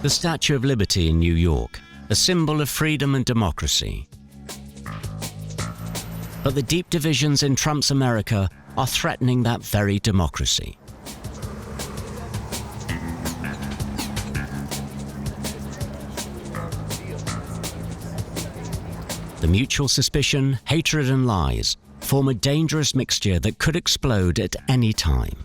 The Statue of Liberty in New York, a symbol of freedom and democracy. But the deep divisions in Trump's America are threatening that very democracy. The mutual suspicion, hatred and lies form a dangerous mixture that could explode at any time.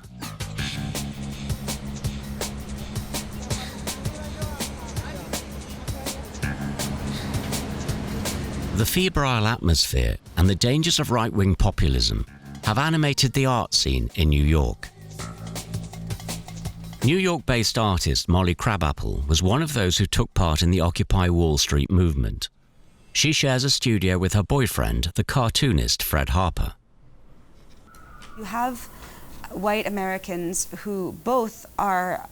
The febrile atmosphere and the dangers of right-wing populism have animated the art scene in New York. New York-based artist Molly Crabapple was one of those who took part in the Occupy Wall Street movement. She shares a studio with her boyfriend, the cartoonist Fred Harper. You have white Americans who both are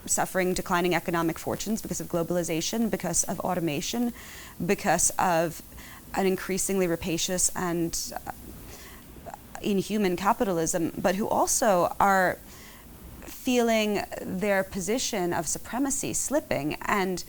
suffering declining economic fortunes because of globalization, because of automation, because of an increasingly rapacious and inhuman capitalism, but who also are feeling their position of supremacy slipping, and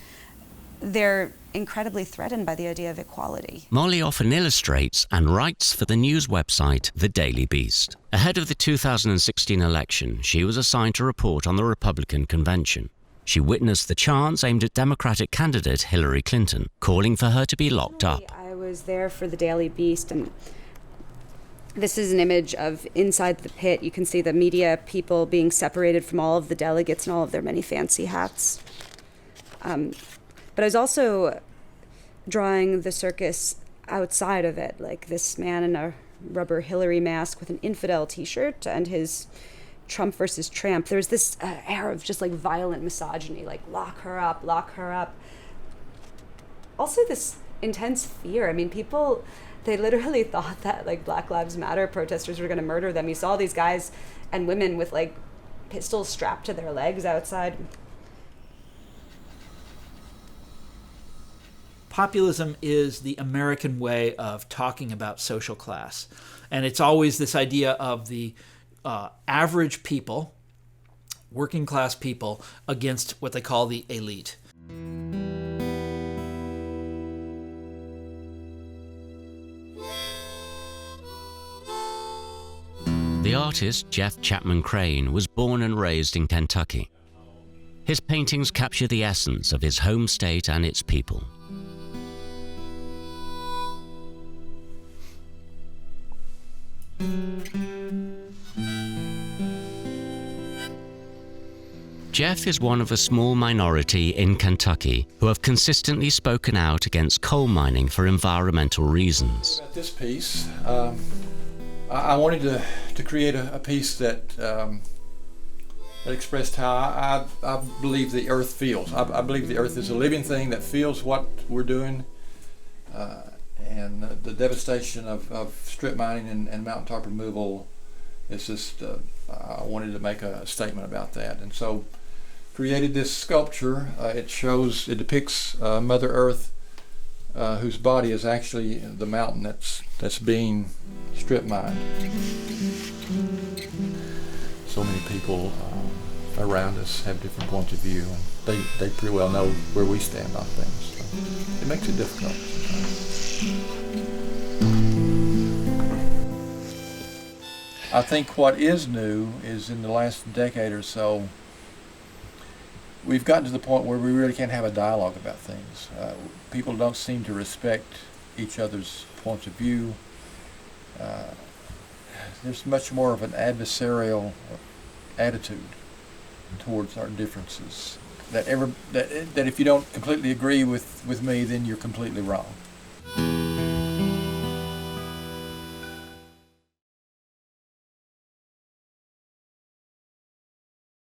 they're incredibly threatened by the idea of equality. Molly often illustrates and writes for the news website The Daily Beast. Ahead of the 2016 election, she was assigned to report on the Republican convention. She witnessed the chants aimed at Democratic candidate Hillary Clinton, calling for her to be locked up. I was there for The Daily Beast, and this is an image of inside the pit. You can see the media people being separated from all of the delegates and all of their many fancy hats. But I was also drawing the circus outside of it, like this man in a rubber Hillary mask with an infidel t-shirt and his Trump versus Tramp. There's this air of just like violent misogyny, like lock her up, lock her up. Also this intense fear. I mean, people, they literally thought that like Black Lives Matter protesters were going to murder them. You saw these guys and women with like pistols strapped to their legs outside. Populism is the American way of talking about social class. And it's always this idea of the average people, working class people, against what they call the elite. The artist Jeff Chapman Crane was born and raised in Kentucky. His paintings capture the essence of his home state and its people. Jeff is one of a small minority in Kentucky who have consistently spoken out against coal mining for environmental reasons. About this piece, I wanted to create a piece that expressed how I believe the earth feels. I believe the earth is a living thing that feels what we're doing, and the devastation of strip mining and mountaintop removal is just, I wanted to make a statement about that. And so created this sculpture. It depicts Mother Earth, whose body is actually the mountain that's being strip mined. So many people around us have different points of view, and they pretty well know where we stand on things. So it makes it difficult sometimes. I think what is new is in the last decade or so, we've gotten to the point where we really can't have a dialogue about things. People don't seem to respect each other's points of view. There's much more of an adversarial attitude towards our differences. That if you don't completely agree with me, then you're completely wrong.